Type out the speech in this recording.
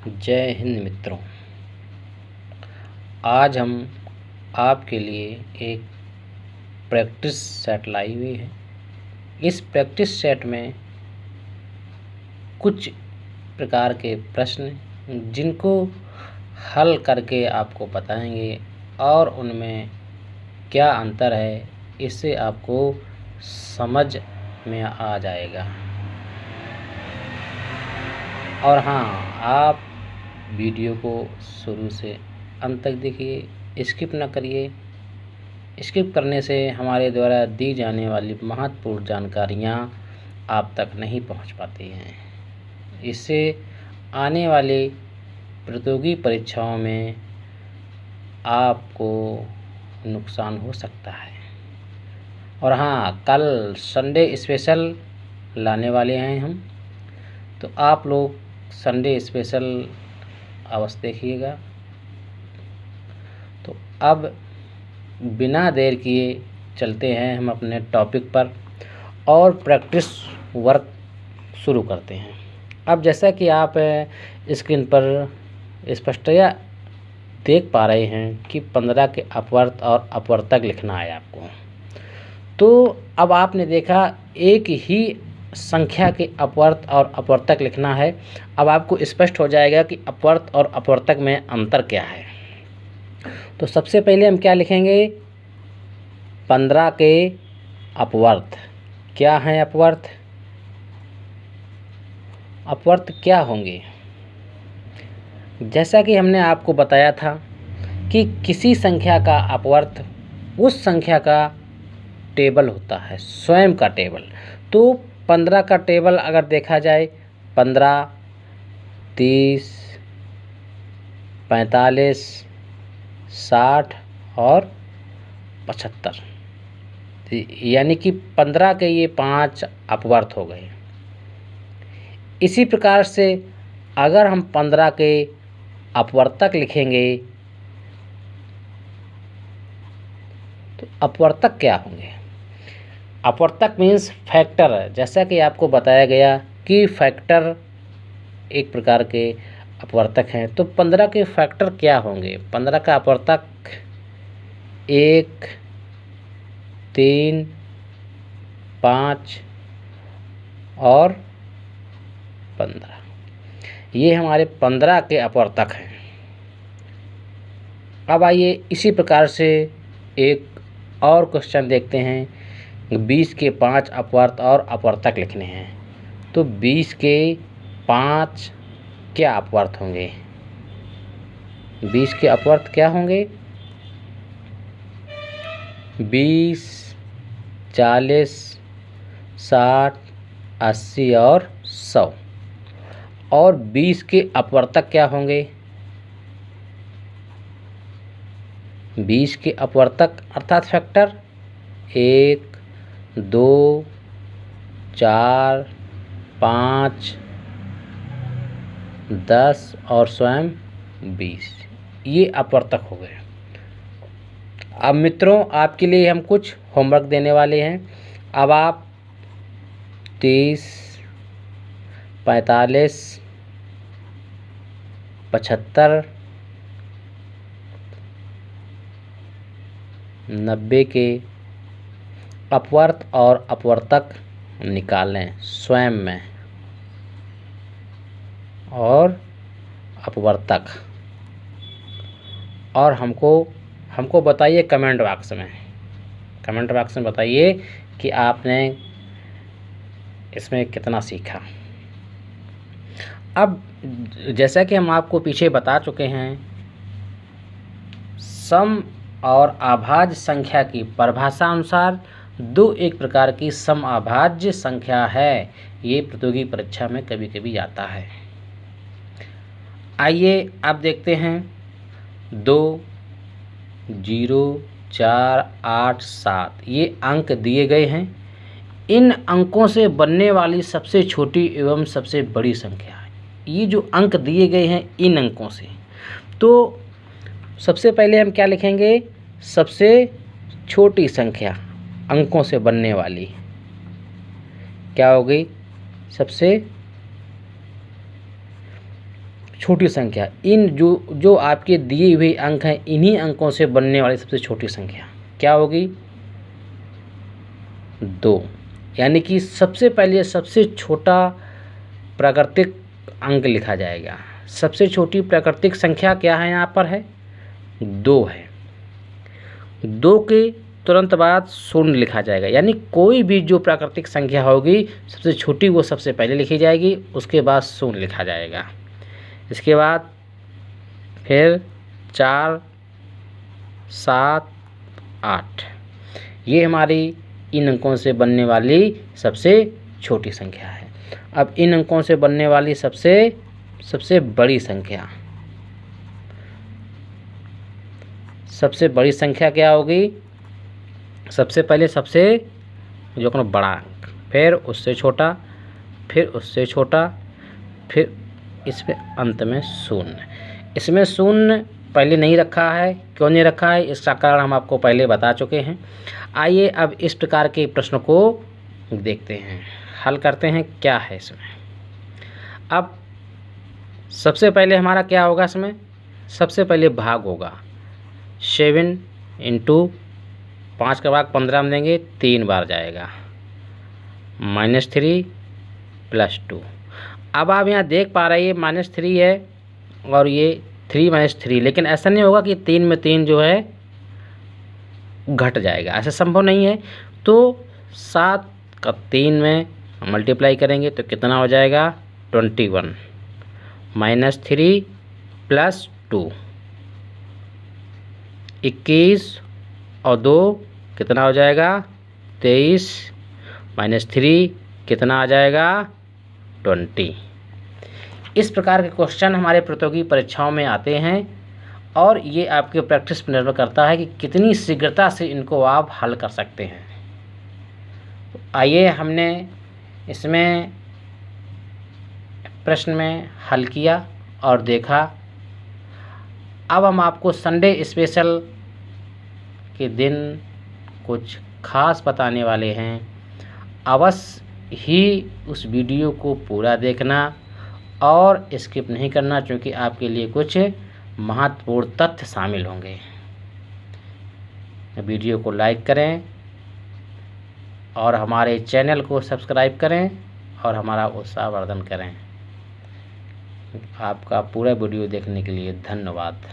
जय हिंद मित्रों। आज हम आपके लिए एक प्रैक्टिस सेट लाई हुई है। इस प्रैक्टिस सेट में कुछ प्रकार के प्रश्न जिनको हल करके आपको बताएंगे और उनमें क्या अंतर है इससे आपको समझ में आ जाएगा। और हाँ, आप वीडियो को शुरू से अंत तक देखिए, स्किप न करिए। स्किप करने से हमारे द्वारा दी जाने वाली महत्वपूर्ण जानकारियाँ आप तक नहीं पहुंच पाती हैं। इससे आने वाली प्रतियोगी परीक्षाओं में आपको नुकसान हो सकता है। और हाँ, कल संडे स्पेशल लाने वाले हैं हम, तो आप लोग संडे स्पेशल अवश्य देखिएगा। तो अब बिना देर किए चलते हैं हम अपने टॉपिक पर और प्रैक्टिस वर्क शुरू करते हैं। अब जैसा कि आप स्क्रीन पर स्पष्टतया देख पा रहे हैं कि 15 के अपवर्त और अपवर्तक लिखना है आपको। तो अब आपने देखा एक ही संख्या के अपवर्त और अपवर्तक लिखना है। अब आपको स्पष्ट हो जाएगा कि अपवर्त और अपवर्तक में अंतर क्या है। तो सबसे पहले हम क्या लिखेंगे? 15 के अपवर्त। क्या हैं अपवर्त? अपवर्त क्या होंगे? जैसा कि हमने आपको बताया था कि किसी संख्या का अपवर्त उस संख्या का टेबल होता है, स्वयं का टेबल। तो 15 का टेबल अगर देखा जाए, 15, 30, 45, 60 और 75, यानी कि 15 के ये 5 अपवर्त हो गए। इसी प्रकार से अगर हम 15 के अपवर्तक लिखेंगे तो अपवर्तक क्या होंगे? अपवर्तक मीन्स फैक्टर। जैसा कि आपको बताया गया कि फैक्टर एक प्रकार के अपवर्तक हैं। तो 15 के फैक्टर क्या होंगे? 15 का अपवर्तक 1, 3, 5 और 15, ये हमारे 15 के अपवर्तक हैं। अब आइए इसी प्रकार से एक और क्वेश्चन देखते हैं। 20 के 5 अपवर्त और अपवर्तक लिखने हैं। तो 20 के 5 क्या अपवर्त होंगे? 20 के अपवर्त क्या होंगे? 20, 40, 60, 80 और 100। और 20 के अपवर्तक क्या होंगे? 20 के अपवर्तक अर्थात फैक्टर 1, 2, 4, 5, 10 और स्वयं 20, ये अपवर्तक हो गए। अब मित्रों, आपके लिए हम कुछ होमवर्क देने वाले हैं। अब आप 30, 45, 75, 90 के अपवर्त और अपवर्तक निकालें स्वयं में, और अपवर्तक, और हमको बताइए कमेंट बॉक्स में। कमेंट बॉक्स में बताइए कि आपने इसमें कितना सीखा। अब जैसा कि हम आपको पीछे बता चुके हैं, सम और अभाज्य संख्या की परिभाषा अनुसार 2 एक प्रकार की सम अभाज्य संख्या है। ये प्रतियोगी परीक्षा में कभी कभी आता है। आइए अब देखते हैं। 2, 0, 4, 8, 7 ये अंक दिए गए हैं। इन अंकों से बनने वाली सबसे छोटी एवं सबसे बड़ी संख्या, ये जो अंक दिए गए हैं इन अंकों से। तो सबसे पहले हम क्या लिखेंगे? सबसे छोटी संख्या अंकों से बनने वाली क्या होगी? सबसे छोटी संख्या, इन जो आपके दिए हुए अंक हैं, इन्हीं अंकों से बनने वाली सबसे छोटी संख्या क्या होगी? 2। यानी कि सबसे पहले सबसे छोटा प्राकृतिक अंक लिखा जाएगा। सबसे छोटी प्राकृतिक संख्या क्या है? यहाँ पर है 2 है। 2 के तुरंत बाद शून्य लिखा जाएगा, यानी कोई भी जो प्राकृतिक संख्या होगी सबसे छोटी वो सबसे पहले लिखी जाएगी, उसके बाद शून्य लिखा जाएगा। इसके बाद फिर 4, 7, 8, ये हमारी इन अंकों से बनने वाली सबसे छोटी संख्या है। अब इन अंकों से बनने वाली सबसे बड़ी संख्या, सबसे बड़ी संख्या क्या होगी? सबसे पहले सबसे जो अपना बड़ा अंक, फिर उससे छोटा, फिर उससे छोटा, फिर इसमें अंत में शून्य। इसमें शून्य पहले नहीं रखा है, क्यों नहीं रखा है इसका कारण हम आपको पहले बता चुके हैं। आइए अब इस प्रकार के प्रश्न को देखते हैं, हल करते हैं क्या है इसमें। अब सबसे पहले हमारा क्या होगा इसमें? सबसे पहले भाग होगा 7 × 5 का भाग 15 में देंगे, 3 बार जाएगा, -3 + 2। अब आप यहाँ देख पा रहे हैं -3 है और ये 3 - 3, लेकिन ऐसा नहीं होगा कि 3 में 3 जो है घट जाएगा, ऐसा संभव नहीं है। तो 7 का 3 में मल्टीप्लाई करेंगे तो कितना हो जाएगा? 21 -3 + 2, 21 और 2 कितना हो जाएगा? 23 -3 कितना आ जाएगा? 20। इस प्रकार के क्वेश्चन हमारे प्रतियोगी परीक्षाओं में आते हैं और ये आपके प्रैक्टिस पर निर्भर करता है कि कितनी शीघ्रता से इनको आप हल कर सकते हैं। आइए हमने इसमें प्रश्न में हल किया और देखा। अब हम आपको संडे स्पेशल के दिन कुछ खास बताने वाले हैं। अवश्य ही उस वीडियो को पूरा देखना और स्किप नहीं करना, क्योंकि आपके लिए कुछ महत्वपूर्ण तथ्य शामिल होंगे। वीडियो को लाइक करें और हमारे चैनल को सब्सक्राइब करें और हमारा उत्साहवर्धन करें। आपका पूरा वीडियो देखने के लिए धन्यवाद।